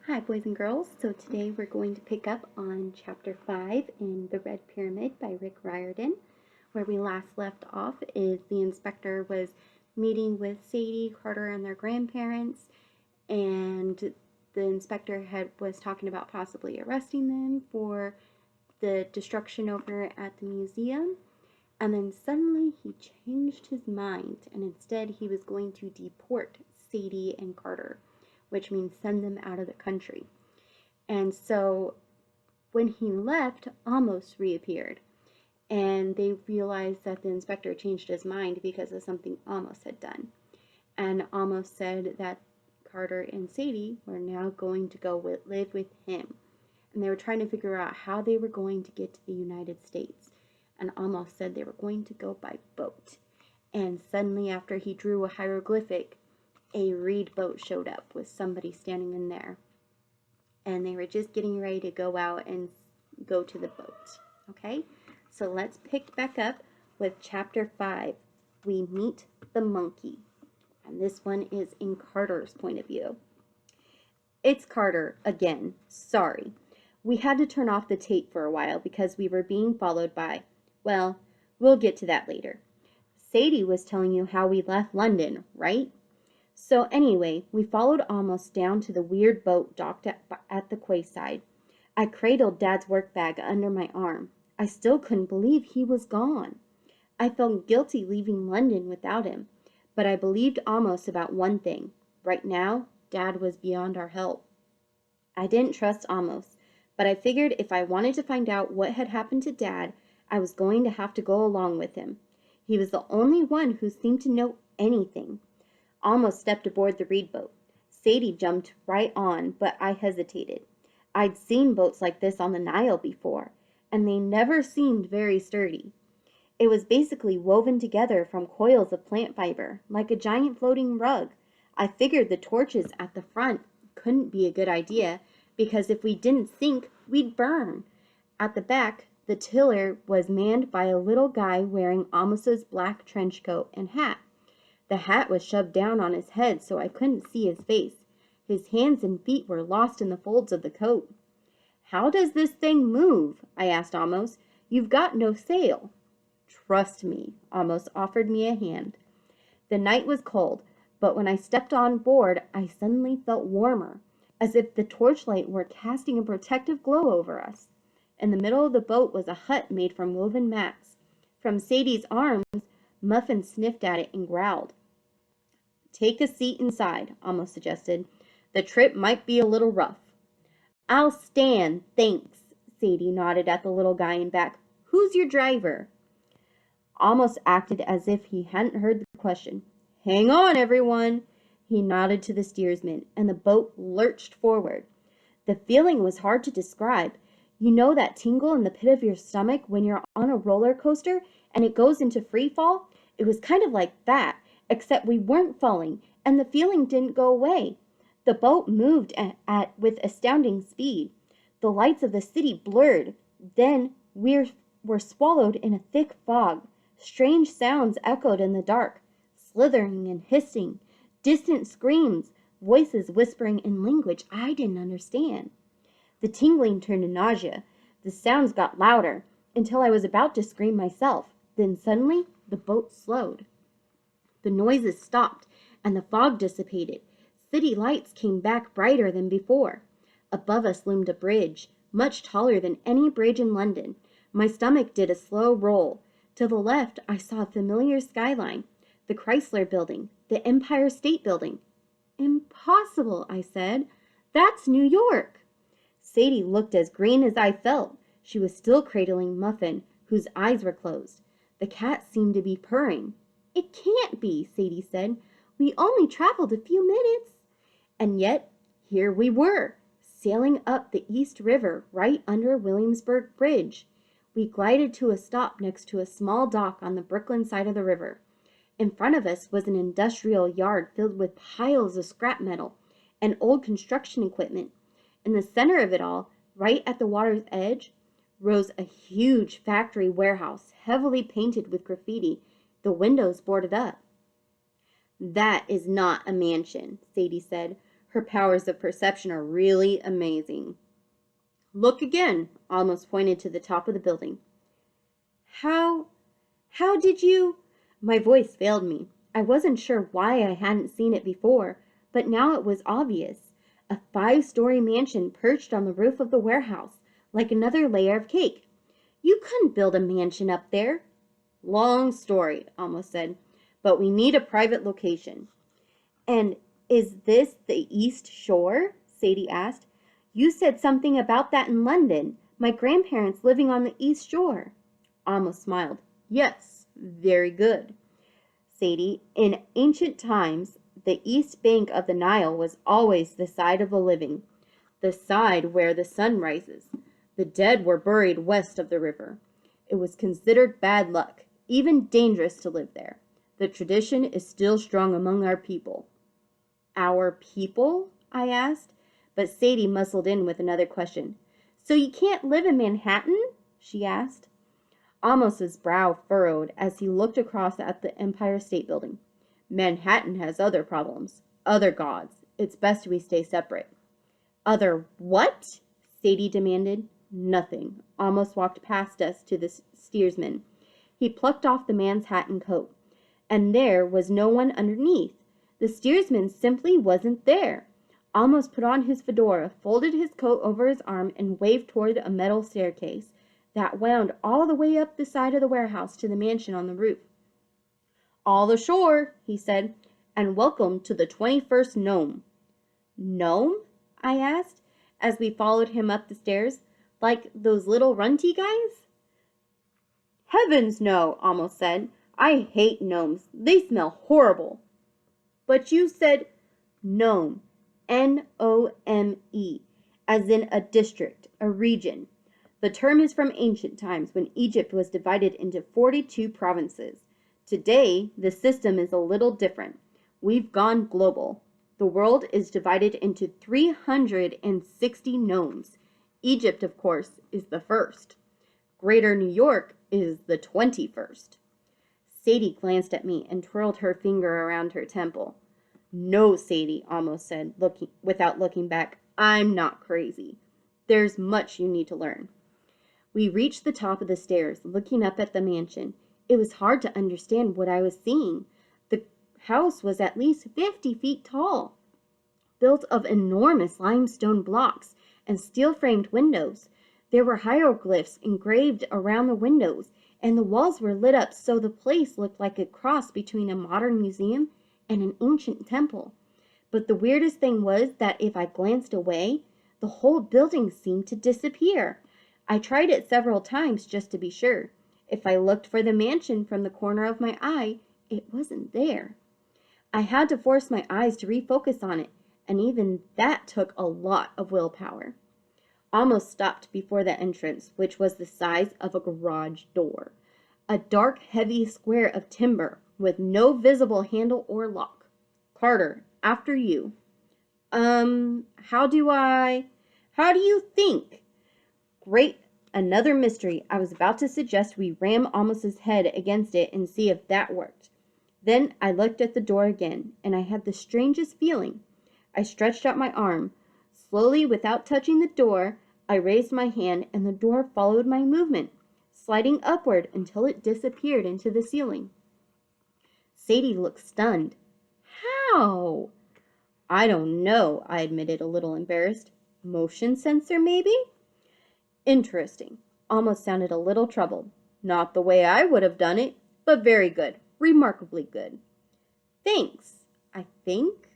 Hi, boys and girls. So today we're going to pick up on Chapter 5 in The Red Pyramid by Rick Riordan. Where we last left off is the inspector was meeting with Sadie, Carter, and their grandparents, and the inspector was talking about possibly arresting them for the destruction over at the museum. And then suddenly he changed his mind, and instead he was going to deport Sadie and Carter, which means send them out of the country. And so when he left, Amos reappeared. And they realized that the inspector changed his mind because of something Amos had done. And Amos said that Carter and Sadie were now going to go live with him. And they were trying to figure out how they were going to get to the United States. And Amos said they were going to go by boat. And suddenly, after he drew a hieroglyphic, a reed boat showed up with somebody standing in there. And they were just getting ready to go out and go to the boat. Okay? So let's pick back up with Chapter 5. We meet the monkey. And this one is in Carter's point of view. It's Carter again. Sorry. We had to turn off the tape for a while because we were being followed by, well, we'll get to that later. Sadie was telling you how we left London, right? So anyway, we followed Amos down to the weird boat docked at the quayside. I cradled Dad's work bag under my arm. I still couldn't believe he was gone. I felt guilty leaving London without him, but I believed Amos about one thing. Right now, Dad was beyond our help. I didn't trust Amos, but I figured if I wanted to find out what had happened to Dad, I was going to have to go along with him. He was the only one who seemed to know anything. Amos stepped aboard the reed boat. Sadie jumped right on, but I hesitated. I'd seen boats like this on the Nile before, and they never seemed very sturdy. It was basically woven together from coils of plant fiber, like a giant floating rug. I figured the torches at the front couldn't be a good idea, because if we didn't sink, we'd burn. At the back, the tiller was manned by a little guy wearing Amos's black trench coat and hat. The hat was shoved down on his head so I couldn't see his face. His hands and feet were lost in the folds of the coat. How does this thing move? I asked Amos. You've got no sail. Trust me, Amos offered me a hand. The night was cold, but when I stepped on board, I suddenly felt warmer, as if the torchlight were casting a protective glow over us. In the middle of the boat was a hut made from woven mats. From Sadie's arms, Muffin sniffed at it and growled. Take a seat inside, Amos suggested. The trip might be a little rough. I'll stand, thanks, Sadie nodded at the little guy in back. Who's your driver? Amos acted as if he hadn't heard the question. Hang on, everyone. He nodded to the steersman, and the boat lurched forward. The feeling was hard to describe. You know that tingle in the pit of your stomach when you're on a roller coaster and it goes into free fall? It was kind of like that, except we weren't falling, and the feeling didn't go away. The boat moved with astounding speed. The lights of the city blurred. Then we were swallowed in a thick fog. Strange sounds echoed in the dark, slithering and hissing, distant screams, voices whispering in language I didn't understand. The tingling turned to nausea. The sounds got louder, until I was about to scream myself. Then suddenly, the boat slowed. The noises stopped, and the fog dissipated. City lights came back brighter than before. Above us loomed a bridge, much taller than any bridge in London. My stomach did a slow roll. To the left, I saw a familiar skyline. The Chrysler Building, the Empire State Building. Impossible, I said. That's New York. Sadie looked as green as I felt. She was still cradling Muffin, whose eyes were closed. The cat seemed to be purring. It can't be, Sadie said. We only traveled a few minutes. And yet, here we were, sailing up the East River right under Williamsburg Bridge. We glided to a stop next to a small dock on the Brooklyn side of the river. In front of us was an industrial yard filled with piles of scrap metal and old construction equipment. In the center of it all, right at the water's edge, rose a huge factory warehouse heavily painted with graffiti, the windows boarded up. That is not a mansion, Sadie said. Her powers of perception are really amazing. Look again, Amos pointed to the top of the building. How did you? My voice failed me. I wasn't sure why I hadn't seen it before, but now it was obvious. A 5-story mansion perched on the roof of the warehouse, like another layer of cake. You couldn't build a mansion up there. Long story, Amos said, but we need a private location. And is this the East Shore? Sadie asked. You said something about that in London. My grandparents living on the East Shore. Amos smiled. Yes, very good. Sadie, in ancient times, the east bank of the Nile was always the side of the living, the side where the sun rises. The dead were buried west of the river. It was considered bad luck, even dangerous to live there. The tradition is still strong among our people. Our people? I asked, but Sadie muscled in with another question. So you can't live in Manhattan? She asked. Amos's brow furrowed as he looked across at the Empire State Building. Manhattan has other problems, other gods. It's best we stay separate. Other what? Sadie demanded. Nothing. Amos walked past us to the steersman. He plucked off the man's hat and coat, and there was no one underneath. The steersman simply wasn't there. Amos put on his fedora, folded his coat over his arm, and waved toward a metal staircase that wound all the way up the side of the warehouse to the mansion on the roof. All ashore, he said, and welcome to the 21st Gnome. Gnome? I asked, as we followed him up the stairs. Like those little runty guys? Heavens no, Amos said. I hate gnomes. They smell horrible. But you said gnome, N-O-M-E, as in a district, a region. The term is from ancient times when Egypt was divided into 42 provinces. Today, the system is a little different. We've gone global. The world is divided into 360 gnomes. Egypt, of course, is the first. Greater New York is the 21st. Sadie glanced at me and twirled her finger around her temple. No, Sadie, Amos said, without looking back. I'm not crazy. There's much you need to learn. We reached the top of the stairs, looking up at the mansion. It was hard to understand what I was seeing. The house was at least 50 feet tall, built of enormous limestone blocks and steel-framed windows. There were hieroglyphs engraved around the windows, and the walls were lit up so the place looked like a cross between a modern museum and an ancient temple. But the weirdest thing was that if I glanced away, the whole building seemed to disappear. I tried it several times just to be sure. If I looked for the mansion from the corner of my eye, it wasn't there. I had to force my eyes to refocus on it, and even that took a lot of willpower. Almost stopped before the entrance, which was the size of a garage door. A dark, heavy square of timber with no visible handle or lock. Carter, after you. How do you think? Great, another mystery. I was about to suggest we ram Amos's head against it and see if that worked. Then I looked at the door again, and I had the strangest feeling. I stretched out my arm. Slowly, without touching the door, I raised my hand, and the door followed my movement, sliding upward until it disappeared into the ceiling. Sadie looked stunned. How? I don't know, I admitted, a little embarrassed. Motion sensor, maybe? Interesting. Almost sounded a little troubled. Not the way I would have done it, but very good. Remarkably good. Thanks, I think.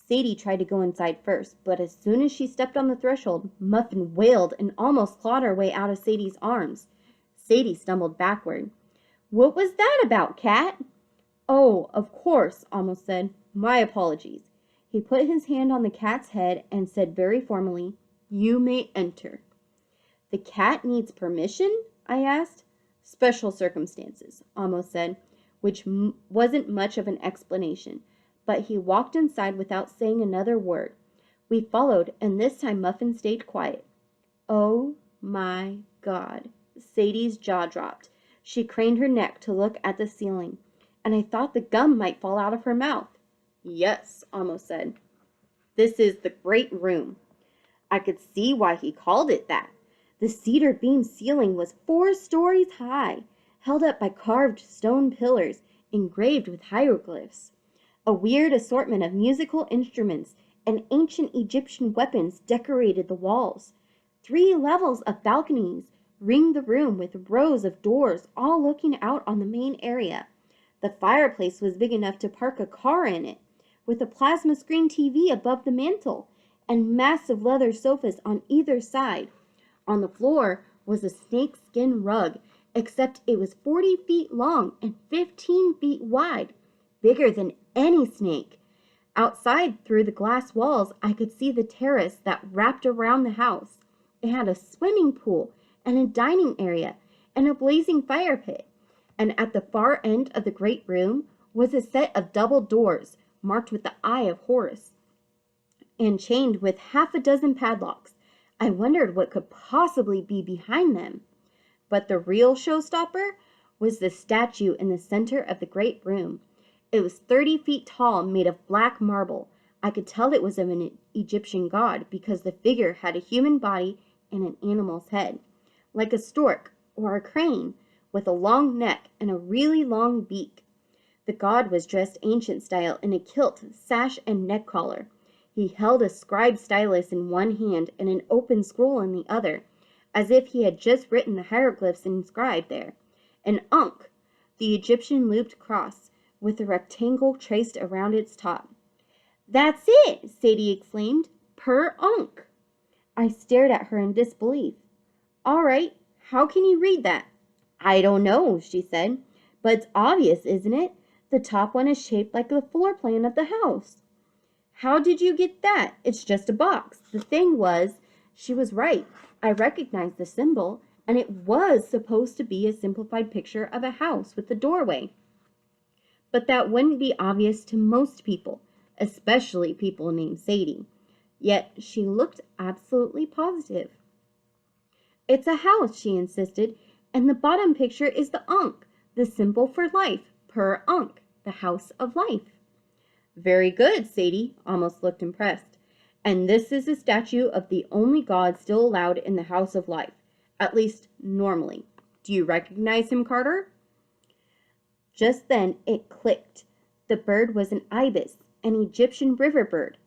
Sadie tried to go inside first, but as soon as she stepped on the threshold, Muffin wailed and almost clawed her way out of Sadie's arms. Sadie stumbled backward. What was that about, Cat? Oh, of course, Amos said. My apologies. He put his hand on the cat's head and said very formally, You may enter. The cat needs permission? I asked. Special circumstances, Amos said, which wasn't much of an explanation, but he walked inside without saying another word. We followed, and this time Muffin stayed quiet. Oh my God. Sadie's jaw dropped. She craned her neck to look at the ceiling, and I thought the gum might fall out of her mouth. Yes, Amos said. This is the great room. I could see why he called it that. The cedar beam ceiling was 4 stories high, held up by carved stone pillars engraved with hieroglyphs. A weird assortment of musical instruments and ancient Egyptian weapons decorated the walls. 3 levels of balconies ringed the room with rows of doors all looking out on the main area. The fireplace was big enough to park a car in it, with a plasma screen TV above the mantel and massive leather sofas on either side. On the floor was a snakeskin rug, except it was 40 feet long and 15 feet wide, bigger than any snake. Outside, through the glass walls, I could see the terrace that wrapped around the house. It had a swimming pool and a dining area and a blazing fire pit. And at the far end of the great room was a set of double doors marked with the Eye of Horus and chained with half a dozen padlocks. I wondered what could possibly be behind them. But the real showstopper was the statue in the center of the great room. It was 30 feet tall, made of black marble. I could tell it was of an Egyptian god because the figure had a human body and an animal's head, like a stork or a crane, with a long neck and a really long beak. The god was dressed ancient style in a kilt, sash, and neck collar. He held a scribe stylus in one hand and an open scroll in the other, as if he had just written the hieroglyphs inscribed there. An ankh, the Egyptian looped cross, with a rectangle traced around its top. "That's it!" Sadie exclaimed. "Per ankh." I stared at her in disbelief. "All right, how can you read that?" "I don't know," she said, "but it's obvious, isn't it? The top one is shaped like the floor plan of the house." "How did you get that? It's just a box." The thing was, she was right. I recognized the symbol, and it was supposed to be a simplified picture of a house with a doorway. But that wouldn't be obvious to most people, especially people named Sadie. Yet she looked absolutely positive. "It's a house," she insisted, "and the bottom picture is the ankh, the symbol for life, per ankh, the house of life." "Very good," Sadie almost looked impressed. "And this is a statue of the only god still allowed in the house of life, at least normally. Do you recognize him, Carter?" Just then it clicked. The bird was an ibis, an Egyptian river bird.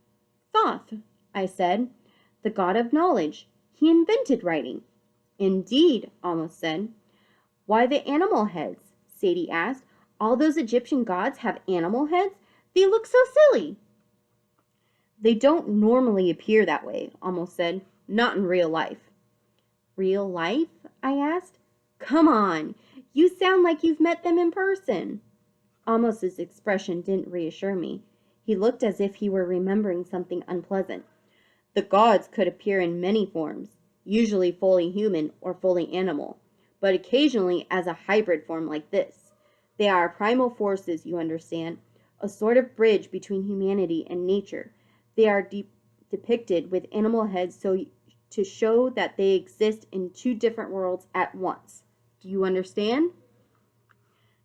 "Thoth," I said, "the god of knowledge. He invented writing." "Indeed," Amos said. "Why the animal heads?" Sadie asked. "All those Egyptian gods have animal heads? They look so silly." "They don't normally appear that way," Amos said. "Not in real life." "Real life?" I asked. "Come on, you sound like you've met them in person." Amos's expression didn't reassure me. He looked as if he were remembering something unpleasant. "The gods could appear in many forms, usually fully human or fully animal, but occasionally as a hybrid form like this. They are primal forces, you understand, a sort of bridge between humanity and nature. They are depicted with animal heads to show that they exist in 2 different worlds at once. Do you understand?"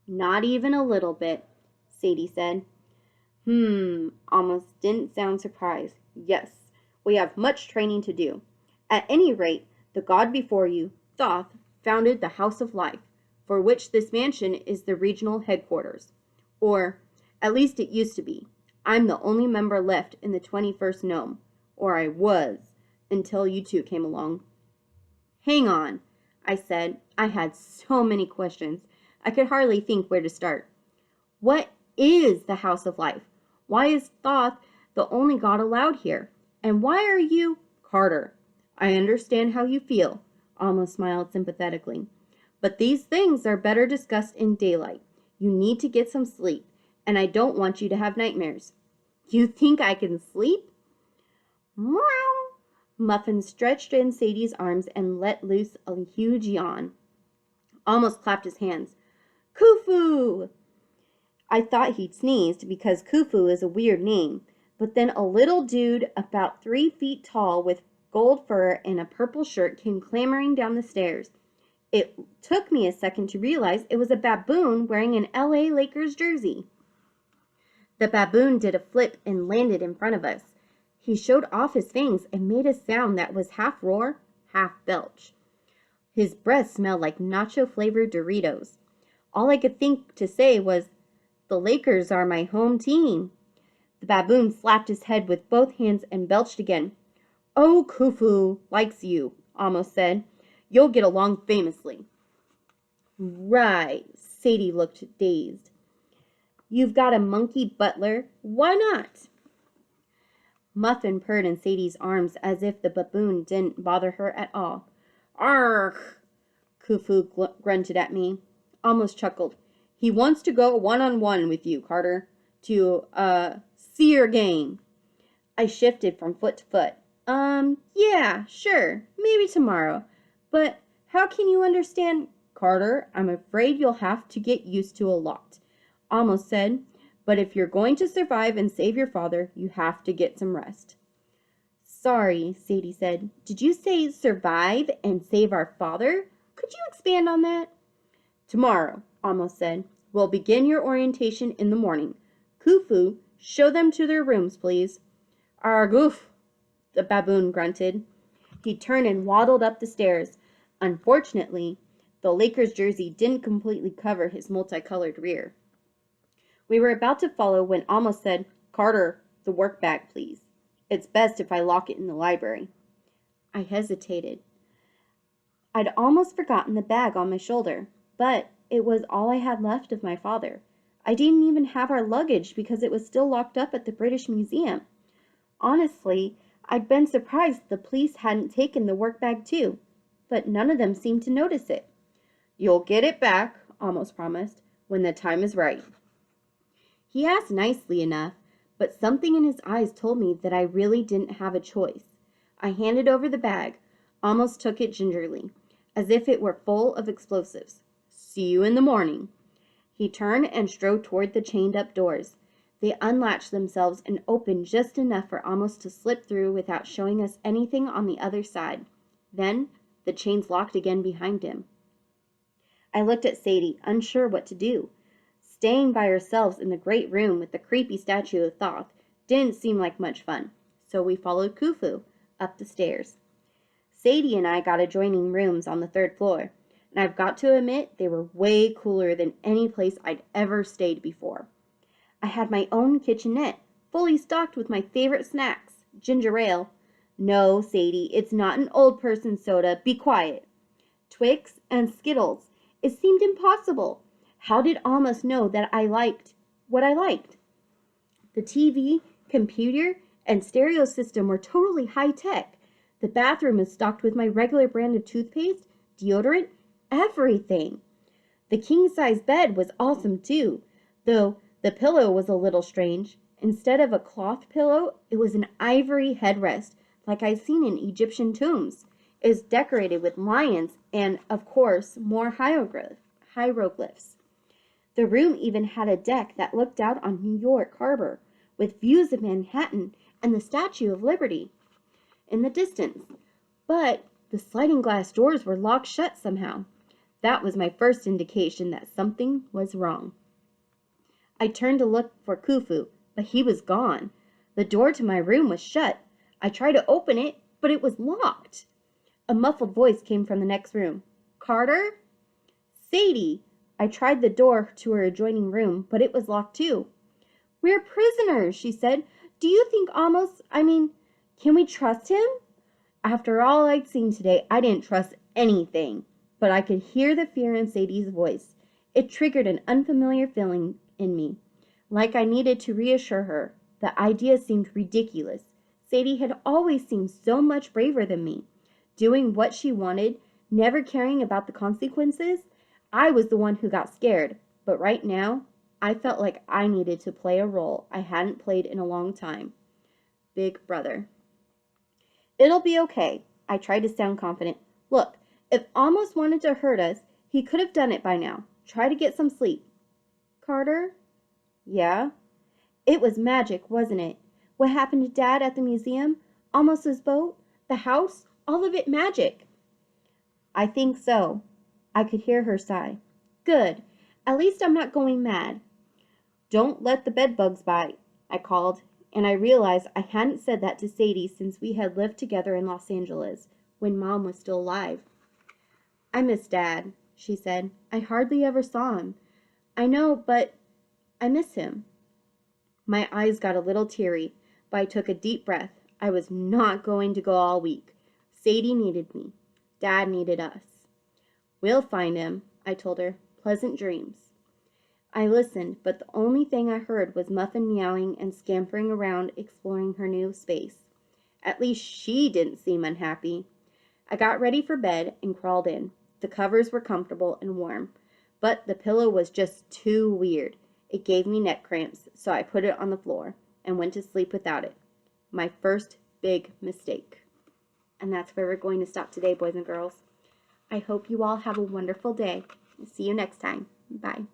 "Not even a little bit," Sadie said. Almost didn't sound surprised. "Yes, we have much training to do. At any rate, the god before you, Thoth, founded the House of Life, for which this mansion is the regional headquarters. Or, at least it used to be. I'm the only member left in the 21st Gnome, or I was, until you 2 came along." "Hang on," I said. I had so many questions. I could hardly think where to start. "What is the House of Life? Why is Thoth the only god allowed here? And why are you—" "Carter, I understand how you feel," Almost smiled sympathetically. "But these things are better discussed in daylight. You need to get some sleep, and I don't want you to have nightmares." "You think I can sleep?" Meow. Muffin stretched in Sadie's arms and let loose a huge yawn. Almost clapped his hands. "Khufu!" I thought he'd sneezed because Khufu is a weird name, but then a little dude about 3 feet tall with gold fur and a purple shirt came clambering down the stairs. It took me a second to realize it was a baboon wearing an LA Lakers jersey. The baboon did a flip and landed in front of us. He showed off his fangs and made a sound that was half roar, half belch. His breath smelled like nacho-flavored Doritos. All I could think to say was, "The Lakers are my home team." The baboon slapped his head with both hands and belched again. "Oh, Khufu likes you," Amos said. "You'll get along famously." "Right," Sadie looked dazed. "You've got a monkey butler. Why not?" Muffin purred in Sadie's arms as if the baboon didn't bother her at all. "Argh!" Khufu grunted at me. Amos chuckled. "He wants to go one-on-one with you, Carter, to, see your game." I shifted from foot to foot. Yeah, sure, maybe tomorrow. But how can you understand?" "Carter, I'm afraid you'll have to get used to a lot," Amos said. "But if you're going to survive and save your father, you have to get some rest." "Sorry," Sadie said. "Did you say survive and save our father? Could you expand on that?" "Tomorrow," Amos said. "We'll begin your orientation in the morning. Khufu, show them to their rooms, please." "Argoof," the baboon grunted. He turned and waddled up the stairs. Unfortunately, the Lakers jersey didn't completely cover his multicolored rear. We were about to follow when Amos said, "Carter, the work bag, please. It's best if I lock it in the library." I hesitated. I'd almost forgotten the bag on my shoulder, but it was all I had left of my father. I didn't even have our luggage because it was still locked up at the British Museum. Honestly, I'd been surprised the police hadn't taken the work bag too, but none of them seemed to notice it. "You'll get it back," Amos promised, "when the time is right." He asked nicely enough, but something in his eyes told me that I really didn't have a choice. I handed over the bag. Amos took it gingerly, as if it were full of explosives. "See you in the morning." He turned and strode toward the chained-up doors. They unlatched themselves and opened just enough for Amos to slip through without showing us anything on the other side. Then the chains locked again behind him. I looked at Sadie, unsure what to do. Staying by ourselves in the great room with the creepy statue of Thoth didn't seem like much fun, so we followed Khufu up the stairs. Sadie and I got adjoining rooms on the 3rd floor, and I've got to admit they were way cooler than any place I'd ever stayed before. I had my own kitchenette, fully stocked with my favorite snacks, ginger ale. "No, Sadie, it's not an old person's soda. Be quiet." Twix and Skittles. It seemed impossible. How did Amos know that I liked what I liked? The TV, computer, and stereo system were totally high-tech. The bathroom was stocked with my regular brand of toothpaste, deodorant, everything. The king-size bed was awesome too, though the pillow was a little strange. Instead of a cloth pillow, it was an ivory headrest, like I'd seen in Egyptian tombs. It was decorated with lions and, of course, more hieroglyphs. The room even had a deck that looked out on New York Harbor, with views of Manhattan and the Statue of Liberty in the distance. But the sliding glass doors were locked shut somehow. That was my first indication that something was wrong. I turned to look for Khufu, but he was gone. The door to my room was shut. I tried to open it, but it was locked. A muffled voice came from the next room. "Carter?" "Sadie." I tried the door to her adjoining room, but it was locked too. "We're prisoners," she said. "Do you think can we trust him?" After all I'd seen today, I didn't trust anything, but I could hear the fear in Sadie's voice. It triggered an unfamiliar feeling in me, like I needed to reassure her. The idea seemed ridiculous. Sadie had always seemed so much braver than me, doing what she wanted, never caring about the consequences. I was the one who got scared, but right now, I felt like I needed to play a role I hadn't played in a long time. Big brother. "It'll be okay," I tried to sound confident. "Look, if Amos wanted to hurt us, he could have done it by now. Try to get some sleep." "Carter?" "Yeah?" "It was magic, wasn't it? What happened to Dad at the museum? Amos's boat? The house? All of it magic." "I think so." I could hear her sigh. "Good. At least I'm not going mad." "Don't let the bedbugs bite," I called. And I realized I hadn't said that to Sadie since we had lived together in Los Angeles, when Mom was still alive. "I miss Dad," she said. "I hardly ever saw him." "I know, but I miss him." My eyes got a little teary, but I took a deep breath. I was not going to go all week. Sadie needed me. Dad needed us. "We'll find him," I told her. "Pleasant dreams." I listened, but the only thing I heard was Muffin meowing and scampering around exploring her new space. At least she didn't seem unhappy. I got ready for bed and crawled in. The covers were comfortable and warm, but the pillow was just too weird. It gave me neck cramps, so I put it on the floor and went to sleep without it. My first big mistake. And that's where we're going to stop today, boys and girls. I hope you all have a wonderful day. See you next time. Bye.